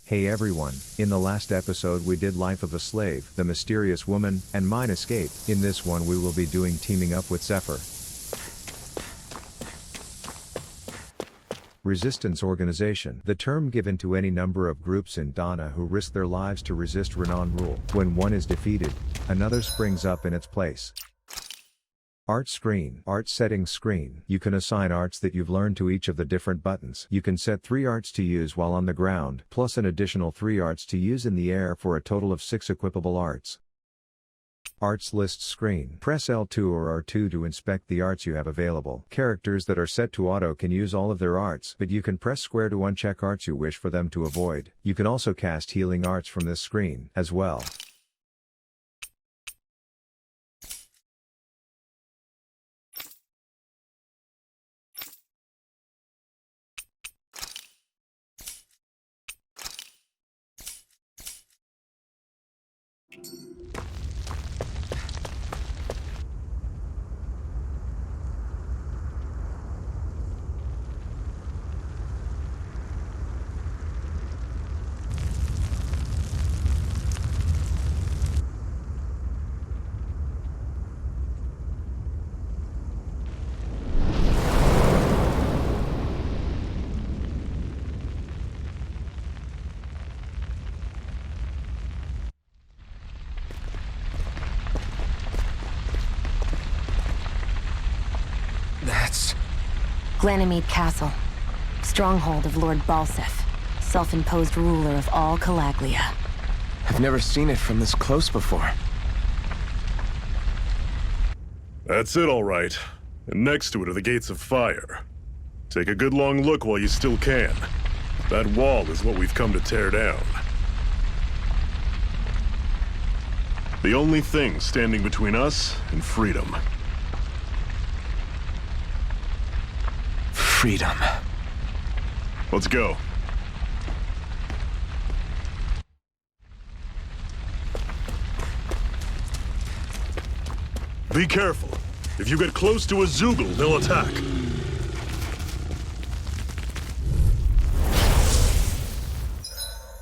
Hey everyone, in the last episode we did Life of a Slave, The Mysterious Woman, and Mine Escape. In this one we will be doing Teaming Up with Zephyr. Resistance Organization, the term given to any number of groups in Dana who risk their lives to resist Renan rule. When one is defeated, another springs up in its place. Art screen, art settings screen. You can assign arts that you've learned to each of the different buttons. You can set 3 arts to use while on the ground, plus an additional 3 arts to use in the air for a total of 6 equipable arts. Arts list screen. Press L2 or R2 to inspect the arts you have available. Characters that are set to auto can use all of their arts, but you can press square to uncheck arts you wish for them to avoid. You can also cast healing arts from this screen, as well. That's... Glanimede Castle, stronghold of Lord Balsef, self-imposed ruler of all Calaglia. I've never seen it from this close before. That's it, all right. And next to it are the Gates of Fire. Take a good long look while you still can. That wall is what we've come to tear down. The only thing standing between us and freedom. Freedom. Let's go. Be careful. If you get close to a Zoogle, they'll attack.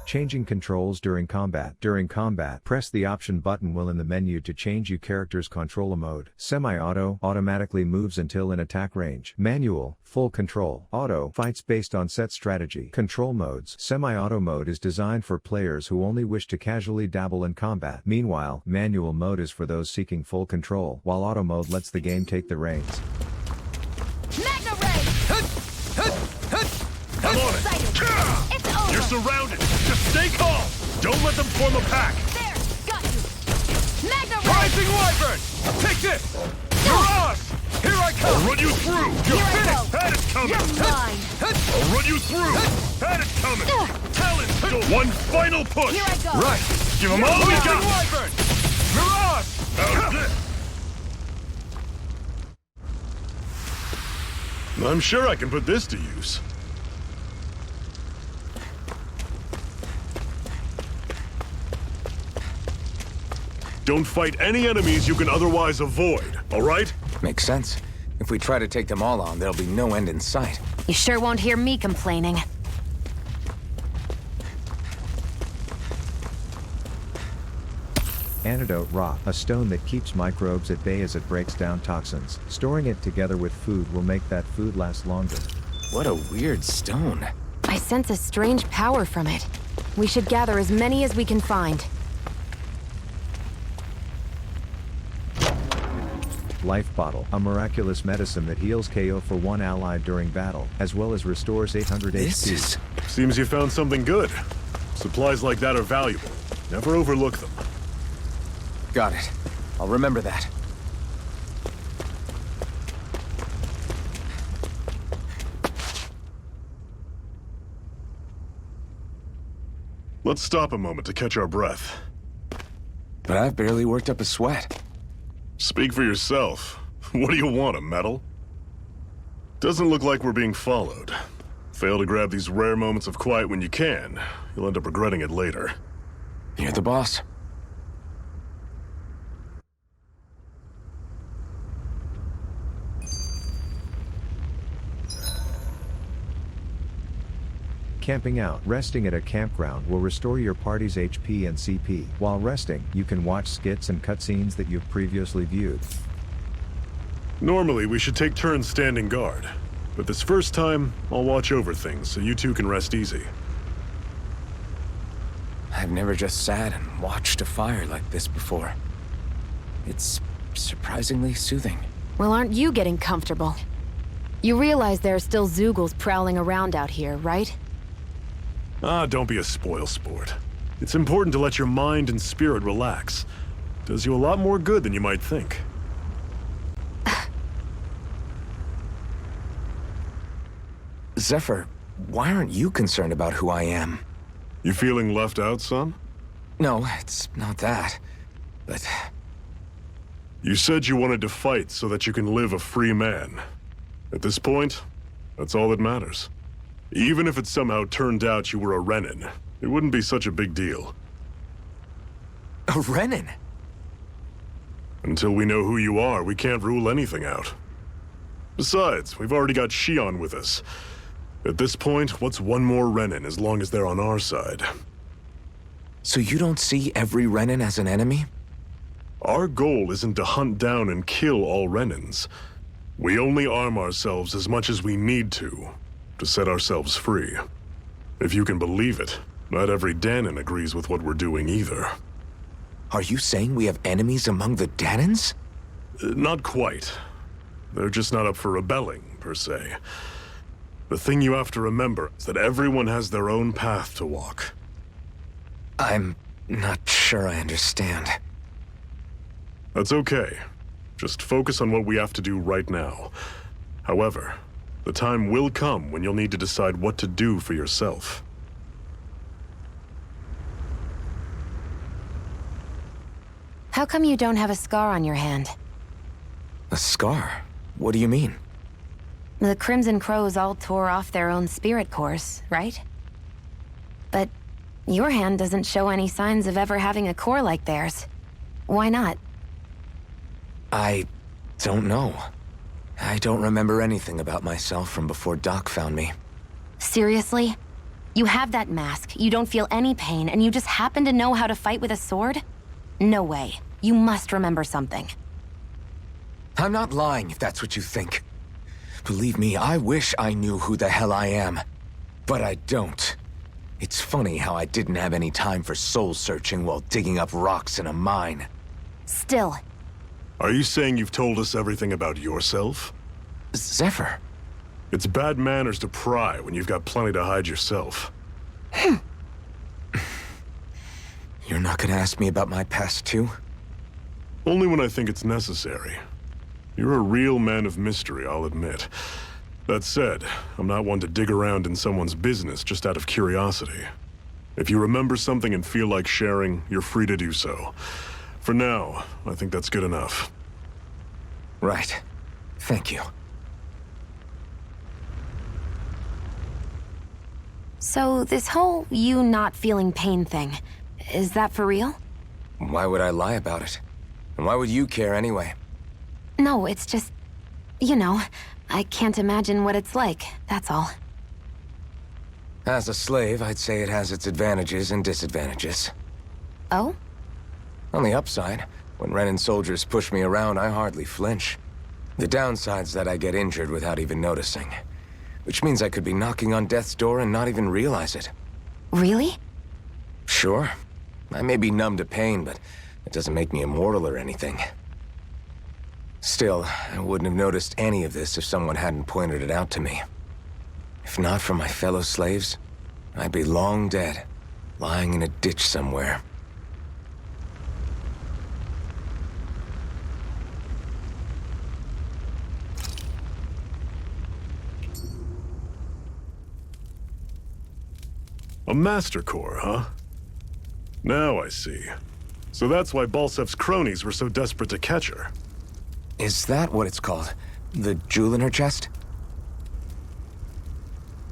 Changing controls during combat. During combat, press the option button while in the menu to change your character's control mode. Semi-auto automatically moves until in attack range. Manual, full control. Auto fights based on set strategy. Control modes. Semi-auto mode is designed for players who only wish to casually dabble in combat. Meanwhile, manual mode is for those seeking full control, while auto mode lets the game take the reins. Magna Ray! I'm on it! It's over! You're surrounded! Just stay calm! Don't let them form a pack! There! Got you! Magna Ray! Rising Wyvern! Take this! Mirage! Here I come! I'll run you through! Here I finished! go. That is coming! You're mine! I'll run you through! That is coming! Talon! One final push! Here I go! Right! Give them all we Rising got! Wyvern! Mirage! How's this? I'm sure I can put this to use. Don't fight any enemies you can otherwise avoid, all right? Makes sense. If we try to take them all on, there'll be no end in sight. You sure won't hear me complaining. Antidote Rock, a stone that keeps microbes at bay as it breaks down toxins. Storing it together with food will make that food last longer. What a weird stone. I sense a strange power from it. We should gather as many as we can find. Life Bottle, a miraculous medicine that heals KO for one ally during battle, as well as restores 800 This HP. is... Seems you found something good. Supplies like that are valuable. Never overlook them. Got it. I'll remember that. Let's stop a moment to catch our breath. But I've barely worked up a sweat. Speak for yourself. What do you want, a medal? Doesn't look like we're being followed. Fail to grab these rare moments of quiet when you can, you'll end up regretting it later. You're the boss. Camping out. Resting at a campground will restore your party's HP and CP. While resting, you can watch skits and cutscenes that you've previously viewed. Normally, we should take turns standing guard. But this first time, I'll watch over things so you two can rest easy. I've never just sat and watched a fire like this before. It's surprisingly soothing. Well, aren't you getting comfortable? You realize there are still Zoogles prowling around out here, right? Ah, don't be a spoil sport. It's important to let your mind and spirit relax. Does you a lot more good than you might think. Zephyr, why aren't you concerned about who I am? You feeling left out, son? No, it's not that. But You said you wanted to fight so that you can live a free man. At this point, that's all that matters. Even if it somehow turned out you were a Renin, it wouldn't be such a big deal. a Renin? Until we know who you are, we can't rule anything out. Besides, we've already got Shion with us. At this point, what's one more Renin as long as they're on our side? So you don't see every Renin as an enemy? Our goal isn't to hunt down and kill all Renins. We only arm ourselves as much as we need to set ourselves free. If you can believe it, not every Danon agrees with what we're doing either. Are you saying we have enemies among the Danons? Not quite. They're just not up for rebelling, per se. The thing you have to remember is that everyone has their own path to walk. I'm not sure I understand. That's okay. Just focus on what we have to do right now. However, the time will come when you'll need to decide what to do for yourself. How come you don't have a scar on your hand? A scar? What do you mean? The Crimson Crows all tore off their own spirit cores, right? But your hand doesn't show any signs of ever having a core like theirs. Why not? I don't know. I don't remember anything about myself from before Doc found me. Seriously? You have that mask, you don't feel any pain, and you just happen to know how to fight with a sword? No way. You must remember something. I'm not lying if that's what you think. Believe me, I wish I knew who the hell I am. But I don't. It's funny how I didn't have any time for soul-searching while digging up rocks in a mine. Still, Are you saying you've told us everything about yourself? Zephyr, It's bad manners to pry when you've got plenty to hide yourself. you're not gonna ask me about my past too? Only when I think it's necessary. You're a real man of mystery, I'll admit. That said, I'm not one to dig around in someone's business just out of curiosity. If you remember something and feel like sharing, you're free to do so. For now, I think that's good enough. Right. Thank you. so this whole you not feeling pain thing, is that for real? Why would I lie about it? And why would you care anyway? No, it's just, you know, I can't imagine what it's like, that's all. As a slave, I'd say it has its advantages and disadvantages. Oh? On the upside, when Renin soldiers push me around, I hardly flinch. The downside's that I get injured without even noticing. Which means I could be knocking on death's door and not even realize it. Really? Sure. I may be numb to pain, but it doesn't make me immortal or anything. Still, I wouldn't have noticed any of this if someone hadn't pointed it out to me. If not for my fellow slaves, I'd be long dead, lying in a ditch somewhere. A Master Core, huh? Now I see. So that's why Balsef's cronies were so desperate to catch her. Is that what it's called? The jewel in her chest?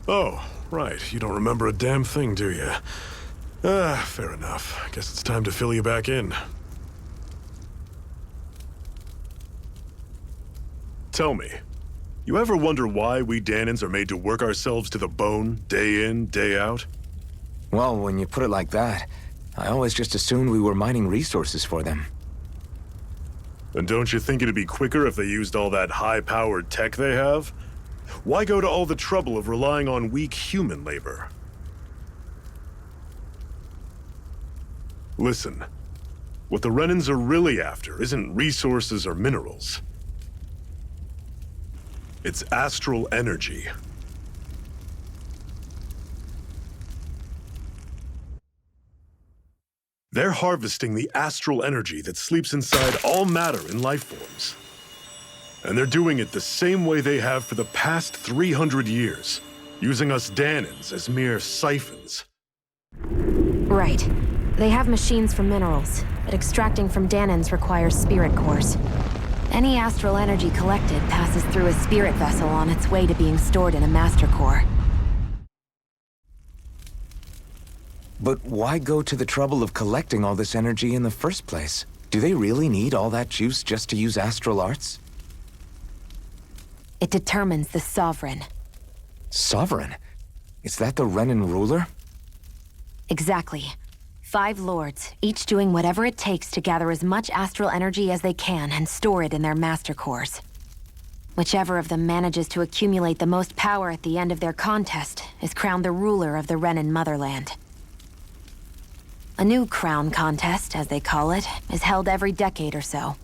Oh, right. You don't remember a damn thing, do you? Ah, fair enough. Guess it's time to fill you back in. Tell me, You ever wonder why we Danans are made to work ourselves to the bone, day in, day out? Well, when you put it like that, I always just assumed we were mining resources for them. And don't you think it'd be quicker if they used all that high-powered tech they have? Why go to all the trouble of relying on weak human labor? Listen, what the Renans are really after isn't resources or minerals. It's astral energy. They're harvesting the astral energy that sleeps inside all matter in life forms. And they're doing it the same way they have for the past 300 years, using us Danans as mere siphons. Right. They have machines for minerals, but extracting from Danans requires spirit cores. Any astral energy collected passes through a spirit vessel on its way to being stored in a master core. But why go to the trouble of collecting all this energy in the first place? Do they really need all that juice just to use astral arts? It determines the Sovereign. Sovereign? Is that the Renan ruler? Exactly. 5 lords, each doing whatever it takes to gather as much astral energy as they can and store it in their master cores. Whichever of them manages to accumulate the most power at the end of their contest is crowned the ruler of the Renan motherland. A new crown contest, as they call it, is held every decade or so.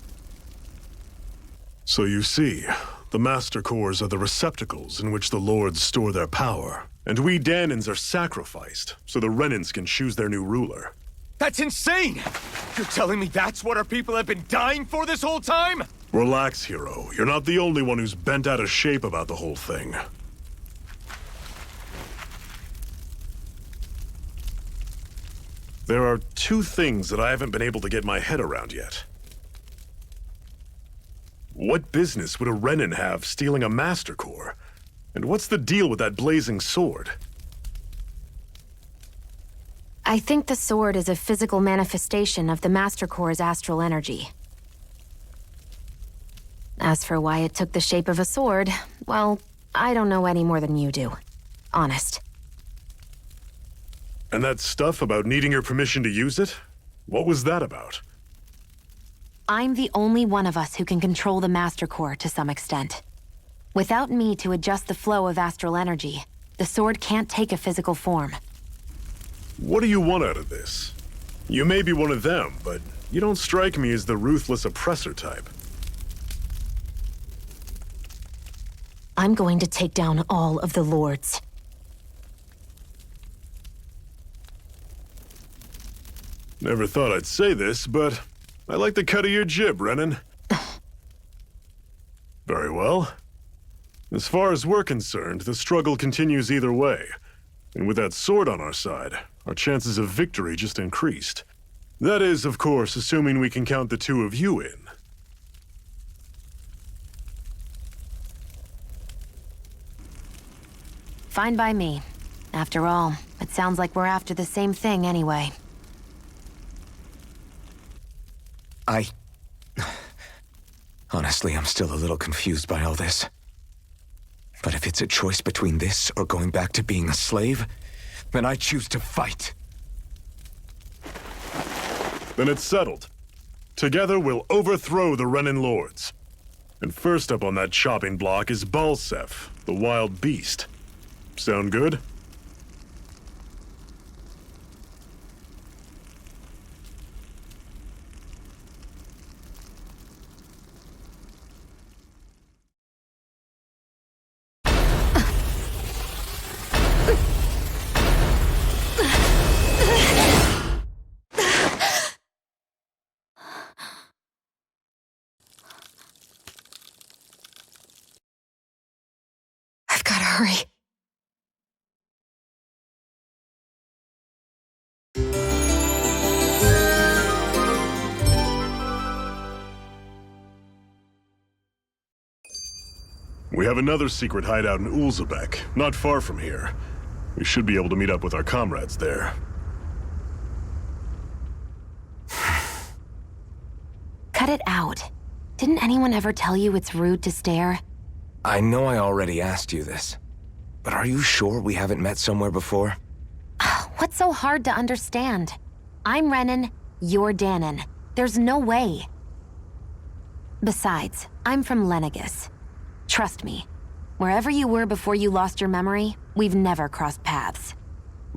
So you see, the Master Cores are the receptacles in which the Lords store their power. And we Danans are sacrificed, so the Renans can choose their new ruler. That's insane! You're telling me that's what our people have been dying for this whole time? Relax, hero. You're not the only one who's bent out of shape about the whole thing. There are 2 things that I haven't been able to get my head around yet. What business would a Renan have stealing a Master Core? And what's the deal with that blazing sword? I think the sword is a physical manifestation of the Master Core's astral energy. As for why it took the shape of a sword, well, I don't know any more than you do. Honest. And that stuff about needing your permission to use it? What was that about? I'm the only one of us who can control the Master Core to some extent. Without me to adjust the flow of astral energy, the sword can't take a physical form. What do you want out of this? You may be one of them, but you don't strike me as the ruthless oppressor type. I'm going to take down all of the lords. Never thought I'd say this, but I like the cut of your jib, Renan. Very well. As far as we're concerned, the struggle continues either way. And with that sword on our side, our chances of victory just increased. That is, of course, assuming we can count the 2 of you in. Fine by me. After all, it sounds like we're after the same thing anyway. Honestly, I'm still a little confused by all this. But if it's a choice between this or going back to being a slave, then I choose to fight. Then it's settled. Together we'll overthrow the Renan Lords. And first up on that chopping block is Balseph, the wild beast. Sound good? I've gotta hurry. We have another secret hideout in Ulzebek, not far from here. We should be able to meet up with our comrades there. Cut it out. Didn't anyone ever tell you it's rude to stare? I know I already asked you this, but are you sure we haven't met somewhere before? What's so hard to understand? I'm Renan, you're Danon. There's no way. Besides, I'm from Lenegis. Trust me, wherever you were before you lost your memory, we've never crossed paths.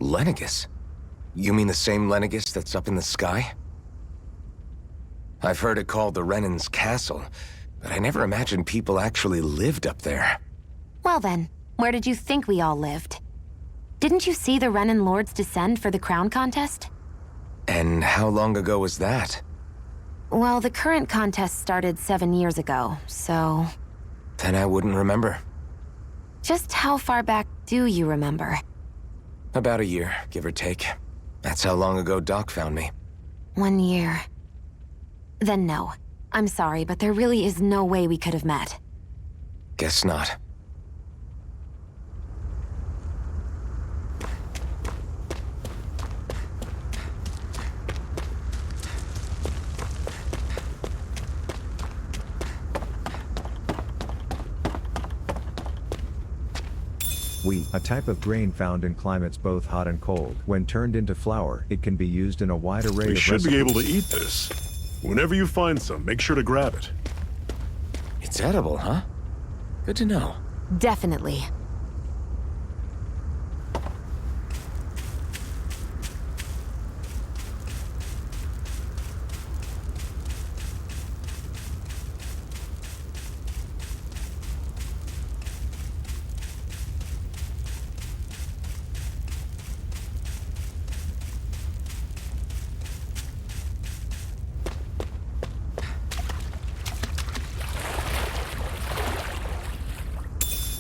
Lenegis? You mean the same Lenegis that's up in the sky? I've heard it called the Renan's Castle, but I never imagined people actually lived up there. Well then, where did you think we all lived? Didn't you see the Renan Lords descend for the crown contest? And how long ago was that? Well, the current contest started 7 years ago, so... Then I wouldn't remember. Just how far back do you remember? About a year, give or take. That's how long ago Doc found me. 1 year. Then no. I'm sorry, but there really is no way we could have met. Guess not. Wheat, a type of grain found in climates both hot and cold. When turned into flour, it can be used in a wide array We of should recipes. be able to eat this. Whenever you find some, make sure to grab it. It's edible, huh? Good to know. Definitely.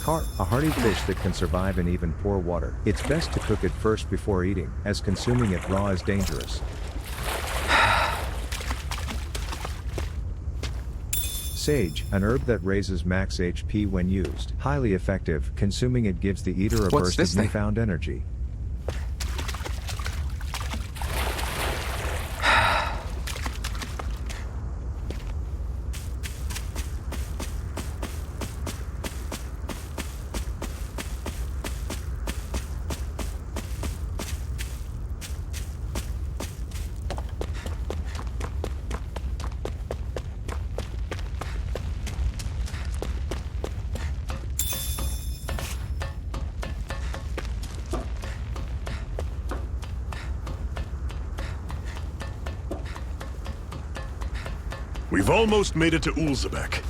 Carp, a hardy fish that can survive in even poor water. It's best to cook it first before eating, as consuming it raw is dangerous. Sage, an herb that raises max HP when used. Highly effective, consuming it gives the eater a What's burst this of thing? newfound energy. We've almost made it to Ulzebek.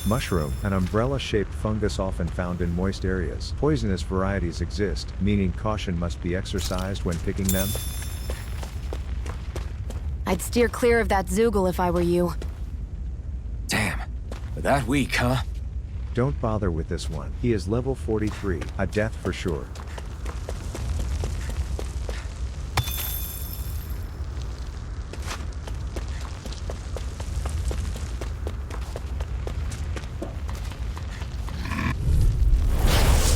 Mushroom, an umbrella-shaped fungus often found in moist areas. Poisonous varieties exist, meaning caution must be exercised when picking them. I'd steer clear of that Zoogle if I were you. Damn. That weak, huh? Don't bother with this one. He is level 43, a death for sure.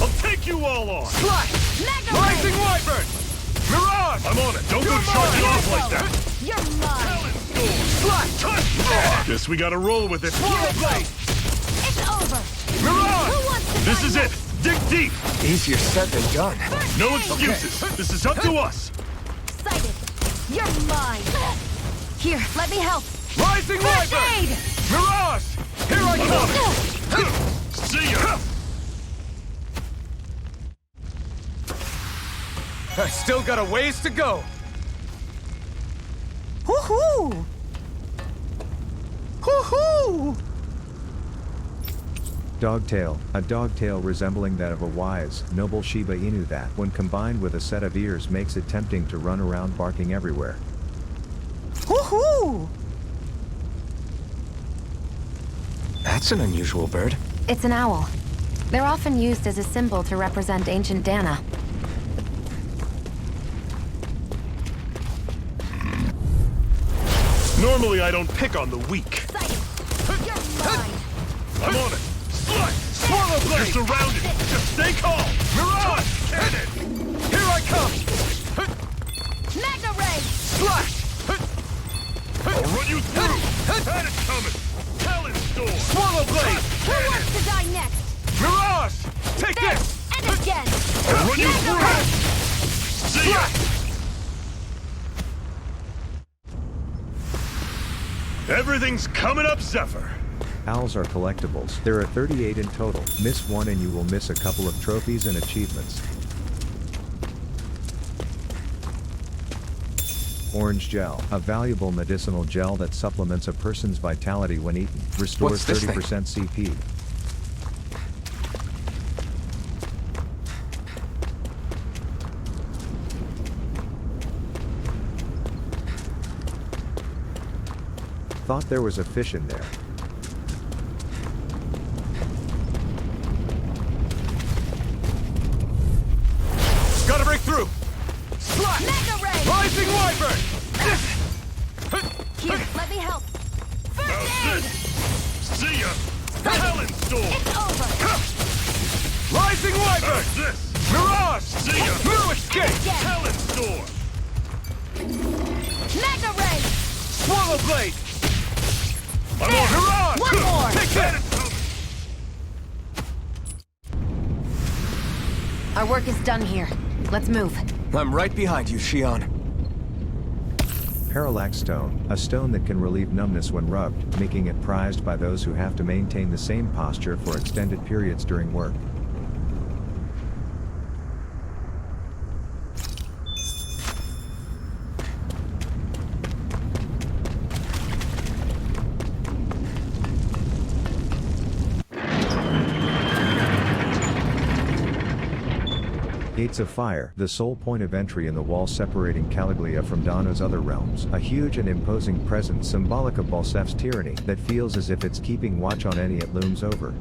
I'll take you all on! Slash! Mega Rising Ray! Wyvern! Mirage! I'm on it! Don't go charging off like that! You're mine! Slash! Guess we gotta roll with it. Swallow Blade! It's over! Mirage! Who wants to This die is next? it! Dig deep! Easier said than done. No excuses! This is up to us! Excited! You're mine! Here, let me help. Rising First Wyvern! aid! Mirage! Here I come! See ya! I still got a ways to go. Woohoo! Woohoo! Dogtail, a dogtail resembling that of a wise, noble Shiba Inu that, when combined with a set of ears, makes it tempting to run around barking everywhere. Woohoo! That's an unusual bird. It's an owl. They're often used as a symbol to represent ancient Dana. Normally I don't pick on the weak. Excited! You're mine! I'm on it! Slice! Swallow You're Blade! surrounded! Just stay calm! Mirage! Cannon! Here I come! Mega Ray! Slash! I'll run you through! Had it coming! Talon Storm! Swallow Blade! Who wants to die next? Mirage! Take There! this! And again! I'll run you Mega through! See ya! Everything's coming up, Zephyr. Owls are collectibles. There are 38 in total. Miss one and you will miss a couple of trophies and achievements. Orange gel, a valuable medicinal gel that supplements a person's vitality when eaten. Restores What's this 30% CP. Thought there was a fish in there. Gotta break through! Slash! Mega ray! Rising Wyvern! Here, let me help. First aid! See ya! Talon Storm! It's over! Rising Wyvern! This! Mirage! See ya! No escape! Again! Talon Storm! Mega ray! Swallow Blade! I'm There! on Mirage! One more! Take that! Our work is done here. Let's move. I'm right behind you, Shion. Parallax stone, a stone that can relieve numbness when rubbed, making it prized by those who have to maintain the same posture for extended periods during work. Gates of Fire, the sole point of entry in the wall separating Caliglia from Dana's other realms, a huge and imposing presence symbolic of Balsef's tyranny that feels as if it's keeping watch on any it looms over.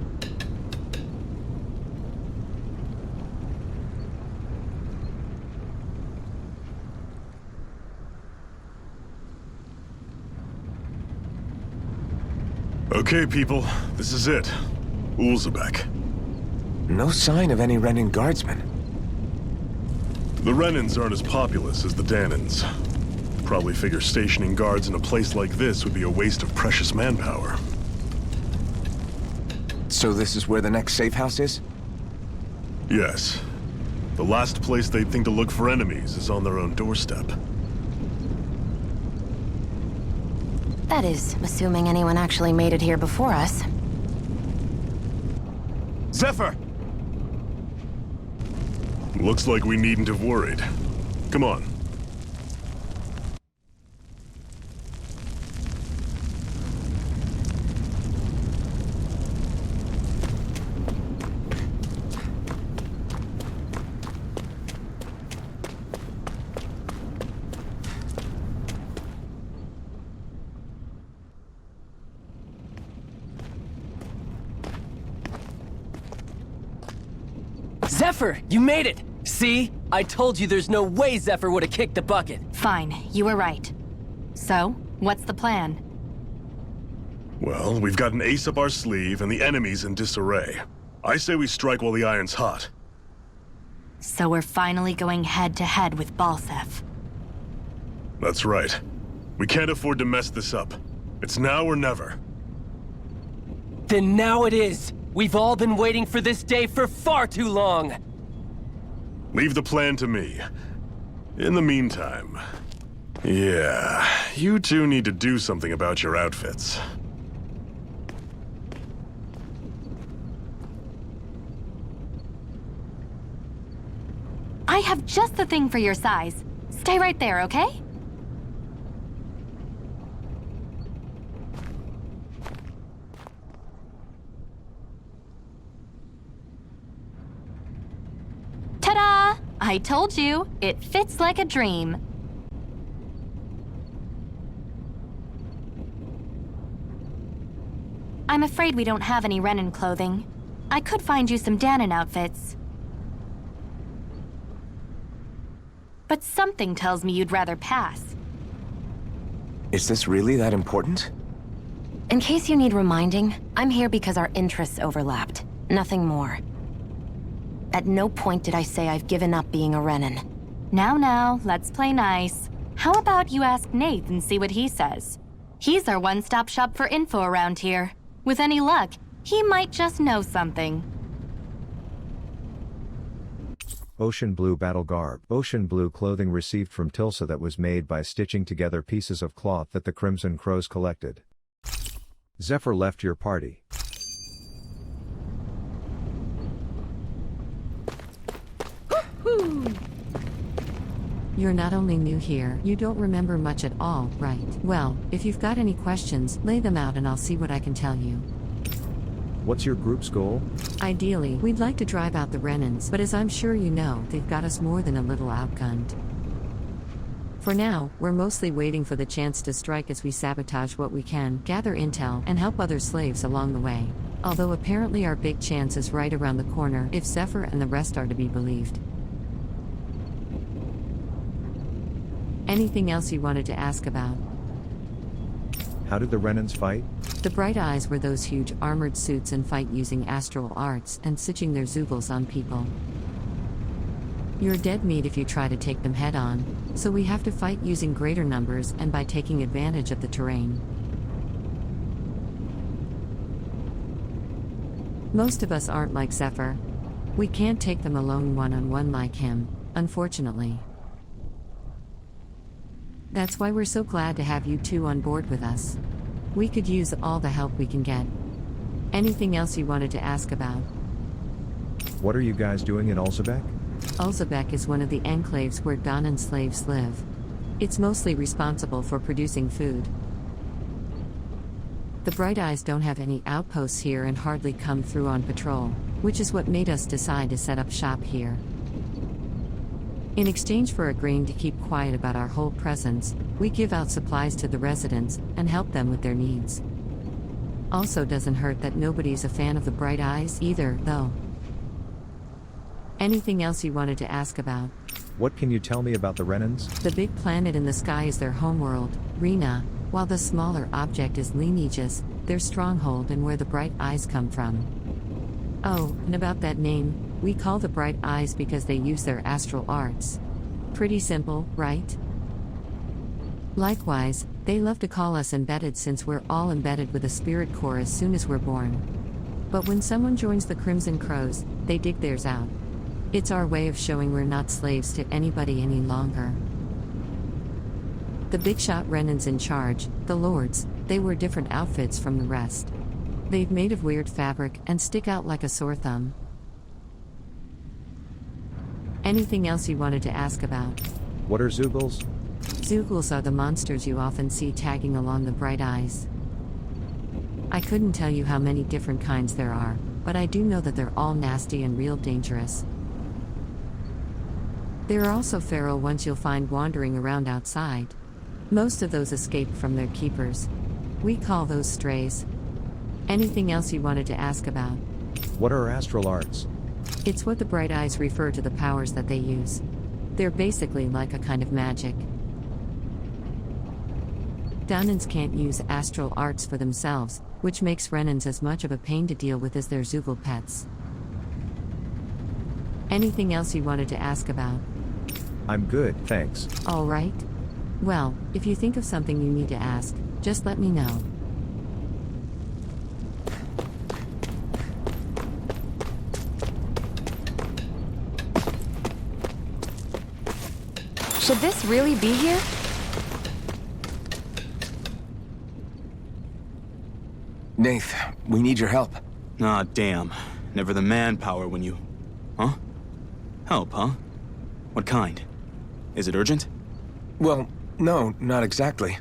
Okay, people, this is it. Ulzebek. No sign of any Renin guardsmen. The Renins aren't as populous as the Danans. Probably figure stationing guards in a place like this would be a waste of precious manpower. So this is where the next safe house is? Yes. The last place they'd think to look for enemies is on their own doorstep. That is, assuming anyone actually made it here before us. Zephyr! Looks like we needn't have worried. Come on. Zephyr, you made it! See? I told you there's no way Zephyr would have kicked the bucket. Fine, you were right. So, what's the plan? Well, we've got an ace up our sleeve and the enemy's in disarray. I say we strike while the iron's hot. So we're finally going head-to-head with Balsef. That's right. We can't afford to mess this up. It's now or never. Then now it is! We've all been waiting for this day for far too long! Leave the plan to me. In the meantime... Yeah, you two need to do something about your outfits. I have just the thing for your size. Stay right there, okay? Ta-da! I told you, it fits like a dream. I'm afraid we don't have any Renin clothing. I could find you some Danon outfits. But something tells me you'd rather pass. Is this really that important? In case you need reminding, I'm here because our interests overlapped. Nothing more. At no point did I say I've given up being a Renin. Now, let's play nice. How about you ask Nath and see what he says? He's our one-stop shop for info around here. With any luck, he might just know something. Ocean blue battle garb. Ocean blue clothing received from Tilsa that was made by stitching together pieces of cloth that the Crimson Crows collected. Zephyr left your party. You're not only new here, you don't remember much at all, right? Well, if you've got any questions, lay them out and I'll see what I can tell you. What's your group's goal? Ideally, we'd like to drive out the Renans, but as I'm sure you know, they've got us more than a little outgunned. For now, we're mostly waiting for the chance to strike as we sabotage what we can, gather intel, and help other slaves along the way. Although apparently our big chance is right around the corner, if Zephyr and the rest are to be believed. Anything else you wanted to ask about? How did the Renans fight? The Bright Eyes were those huge armored suits and fight using astral arts and stitching their zoogles on people. You're dead meat if you try to take them head on, so we have to fight using greater numbers and by taking advantage of the terrain. Most of us aren't like Zephyr. We can't take them alone one-on-one like him, unfortunately. That's why we're so glad to have you two on board with us. We could use all the help we can get. Anything else you wanted to ask about? What are you guys doing in Ulzabek? Ulzabek is one of the enclaves where Donan slaves live. It's mostly responsible for producing food. The Bright Eyes don't have any outposts here and hardly come through on patrol, which is what made us decide to set up shop here. In exchange for agreeing to keep quiet about our whole presence, we give out supplies to the residents and help them with their needs. Also doesn't hurt that nobody's a fan of the Bright Eyes either, though. Anything else you wanted to ask about? What can you tell me about the Renans? The big planet in the sky is their homeworld, Rena, while the smaller object is Lineages, their stronghold and where the Bright Eyes come from. Oh, and about that name, we call the Bright Eyes because they use their astral arts. Pretty simple, right? Likewise, they love to call us embedded since we're all embedded with a spirit core as soon as we're born. But when someone joins the Crimson Crows, they dig theirs out. It's our way of showing we're not slaves to anybody any longer. The big shot Renans in charge, the Lords, they wear different outfits from the rest. They've made of weird fabric and stick out like a sore thumb. Anything else you wanted to ask about? What are Zoogles? Zoogles are the monsters you often see tagging along the Bright Eyes. I couldn't tell you how many different kinds there are, but I do know that they're all nasty and real dangerous. There are also feral ones you'll find wandering around outside. Most of those escape from their keepers. We call those strays. Anything else you wanted to ask about? What are astral arts? It's what the Bright Eyes refer to the powers that they use. They're basically like a kind of magic. Downans can't use astral arts for themselves, which makes Renans as much of a pain to deal with as their Zoogle pets. Anything else you wanted to ask about? I'm good, thanks. All right. Well, if you think of something you need to ask, just let me know. Should this really be here? Nath, we need your help. Ah, damn. Never the manpower when you... Huh? Help, huh? What kind? Is it urgent? Well, no, not exactly.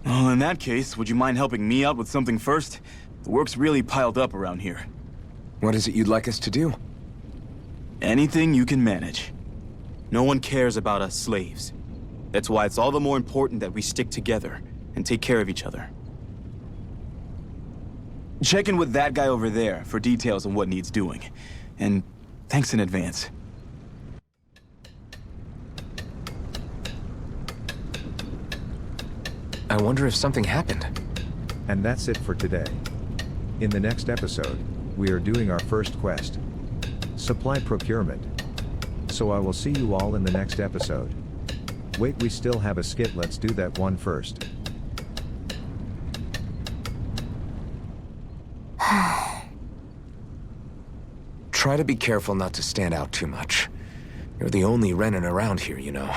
Well, in that case, would you mind helping me out with something first? The work's really piled up around here. What is it you'd like us to do? Anything you can manage. No one cares about us slaves. That's why it's all the more important that we stick together and take care of each other. Check in with that guy over there for details on what needs doing. And thanks in advance. I wonder if something happened. And that's it for today. In the next episode, we are doing our first quest. Supply procurement. So I will see you all in the next episode. Wait, we still have a skit, let's do that one first. Try to be careful not to stand out too much. You're the only Renan around here, you know.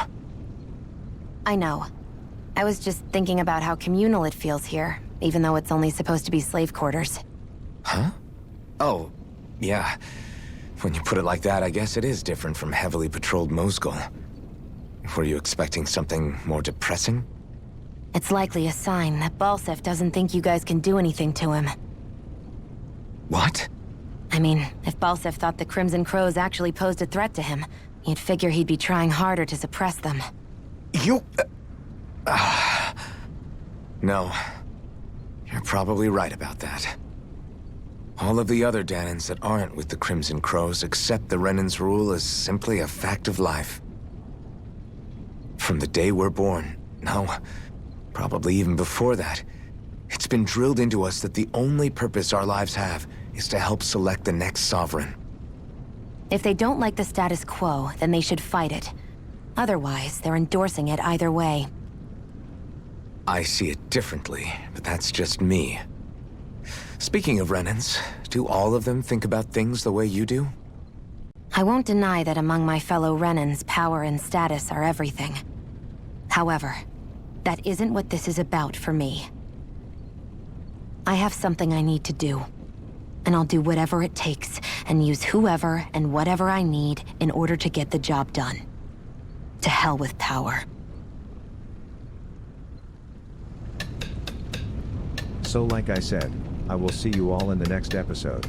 I know. I was just thinking about how communal it feels here, even though it's only supposed to be slave quarters. Huh? Oh, yeah. When you put it like that, I guess it is different from heavily patrolled Mosgul. Were you expecting something more depressing? It's likely a sign that Balsef doesn't think you guys can do anything to him. What? I mean, if Balsef thought the Crimson Crows actually posed a threat to him, you'd figure he'd be trying harder to suppress them. You... No. You're probably right about that. All of the other Danans that aren't with the Crimson Crows accept the Renan's rule as simply a fact of life. From the day we're born, no, probably even before that, it's been drilled into us that the only purpose our lives have is to help select the next sovereign. If they don't like the status quo, then they should fight it. Otherwise, they're endorsing it either way. I see it differently, but that's just me. Speaking of Renans, do all of them think about things the way you do? I won't deny that among my fellow Renans, power and status are everything. However, that isn't what this is about for me. I have something I need to do. And I'll do whatever it takes, and use whoever and whatever I need in order to get the job done. To hell with power. So like I said, I will see you all in the next episode.